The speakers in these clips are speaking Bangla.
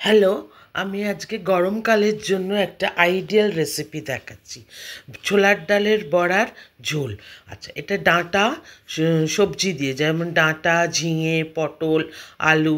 হ্যালো, আমি আজকে গরমকালের জন্য একটা আইডিয়াল রেসিপি দেখাচ্ছি। ছোলার ডালের বড়ার ঝোল। আচ্ছা, এটা ডাঁটা সবজি দিয়ে, যেমন ডাঁটা, ঝিঙে, পটল, আলু,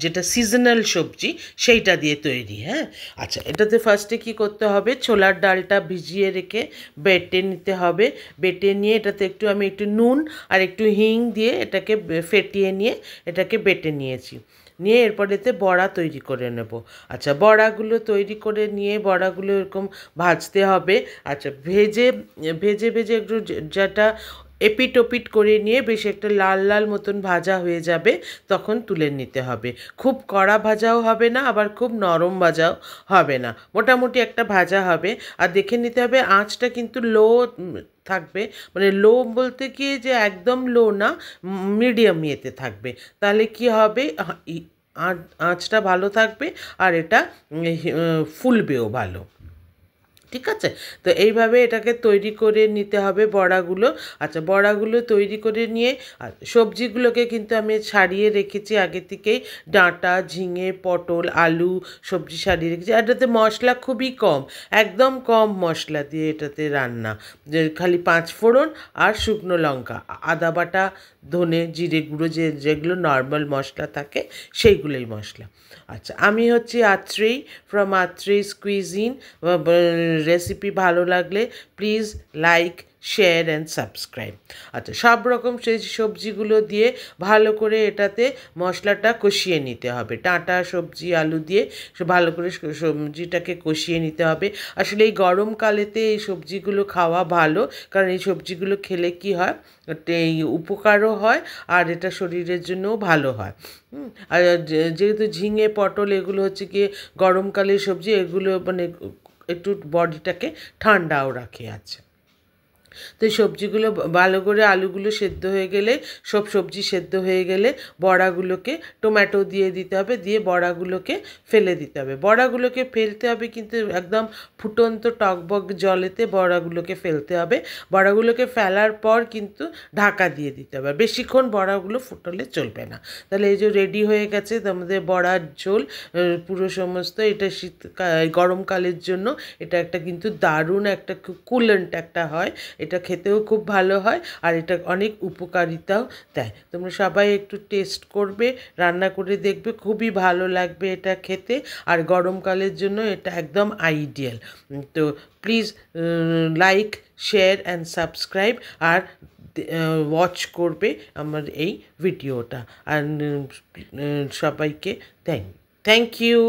যেটা সিজনাল সবজি সেইটা দিয়ে তৈরি। হ্যাঁ, আচ্ছা, এটাতে ফার্স্টে কী করতে হবে, ছোলার ডালটা ভিজিয়ে রেখে বেটে নিতে হবে। বেটে নিয়ে এটাতে আমি একটু নুন আর একটু হিং দিয়ে এটাকে ফেটিয়ে নিয়ে এটাকে বেটে নিয়েছি। নিয়ে এরপরেতে বড়া তৈরি করে নেব। আচ্ছা, বড়াগুলো তৈরি করে নিয়ে বড়াগুলো এরকম ভাজতে হবে। আচ্ছা, ভেজে ভেজে ভেজে একটু যেটা এপিট ওপিট করে নিয়ে বেশ একটা লাল লাল মতন ভাজা হয়ে যাবে, তখন তুলে নিতে হবে। খুব কড়া ভাজাও হবে না, আবার খুব নরম ভাজাও হবে না, মোটামুটি একটা ভাজা হবে। আর দেখে নিতে হবে আঁচটা কিন্তু লো থাকবে, মানে লো বলতে কি যে একদম লো না, মিডিয়াম ইয়েতে থাকবে। তাহলে কি হবে, আঁচটা ভালো থাকবে আর এটা ফুলবেও ভালো। ঠিক আছে, তো এইভাবে এটাকে তৈরি করে নিতে হবে বড়াগুলো। আচ্ছা, বড়াগুলো তৈরি করে নিয়ে সবজিগুলোকে কিন্তু আমি ছাড়িয়ে রেখেছি আগে থেকেই। ডাঁটা, ঝিঙে, পটল, আলু সবজি ছাড়িয়ে রেখেছি। আর এটাতে মশলা খুবই কম, একদম কম মশলা দিয়ে এটাতে রান্না। যে খালি 5 ফোড়ন আর শুকনো লঙ্কা, আদা বাটা, ধনে, জিরে গুঁড়ো, যেগুলো নর্মাল মশলা থাকে সেইগুলোই মশলা। আচ্ছা, আমি হচ্ছি আত্রেই, ফ্রম আত্রেইস কুইজিন। রেসিপি ভালো লাগলে please like, share and subscribe. আচ্ছা, সব রকম সেই সবজিগুলো দিয়ে ভালো করে এটাতে মশলাটা কষিয়ে নিতে হবে। ডাঁটা, সবজি, আলু দিয়ে ভালো করে সবজিটাকে কষিয়ে নিতে হবে। আসলে এই গরমকালেতে এই সবজিগুলো খাওয়া ভালো, কারণ এই সবজিগুলো খেলে কি হয়, এই উপকারও হয় আর এটা শরীরের জন্যও ভালো হয়। আর যেহেতু ঝিঙে, পটল এগুলো হচ্ছে গিয়ে গরমকালের সবজি, এগুলো মানে একটু বডিটাকে ঠান্ডাও রাখে। আছে, তো এই সবজিগুলো ভালো করে, আলুগুলো সেদ্ধ হয়ে গেলে, সব সবজি সেদ্ধ হয়ে গেলে বড়াগুলোকে টমেটো দিয়ে দিতে হবে, দিয়ে বড়াগুলোকে ফেলে দিতে হবে। বড়াগুলোকে ফেলতে হবে কিন্তু একদম ফুটন্ত টকবক জলেতে বড়াগুলোকে ফেলতে হবে। বড়াগুলোকে ফেলার পর কিন্তু ঢাকা দিয়ে দিতে হবে, বেশিক্ষণ বড়াগুলো ফুটলে চলবে না। তাহলে এই যে রেডি হয়ে গেছে আমাদের বড়ার ঝোল পুরো সমস্ত। এটা গরমকালের জন্য এটা একটা কিন্তু দারুণ একটা কুলেন্ট একটা হয়, এটা খেতেও খুব ভালো হয় আর এটা অনেক উপকারিতাও দেয়। তোমরা সবাই একটু টেস্ট করবে, রান্না করে দেখবে, খুবই ভালো লাগবে এটা খেতে। আর গরমকালের জন্য এটা একদম আইডিয়াল। তো please like, share and subscribe, আর ওয়াচ করবে আমার এই ভিডিওটা। আর সবাইকে থ্যাংক ইউ।